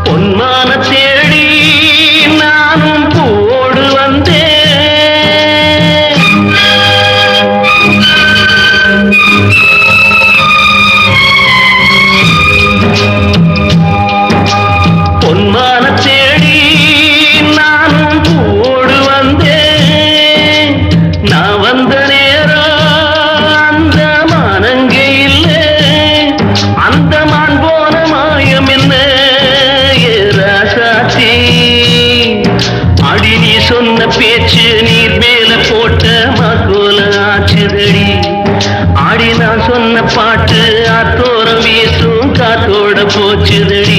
பொன்மான தேடி நானும் பூவோடு வந்தேன். பொன்மான தேடி நானும் பூவோடு வந்தேன். நான் வந்த நேரம் அந்த மானங்கே இல்லை. அந்த மான் போன மாயம் என்ன ராசாத்தி? அடி நீ சொன்ன பேச்சு நீர் மேல போட்ட மாக்கோல ஆச்சுதடி. ஆடி நான் சொன்ன பாட்டு ஆத்தோரம் வீசும் காத்தோட போச்சுதடி.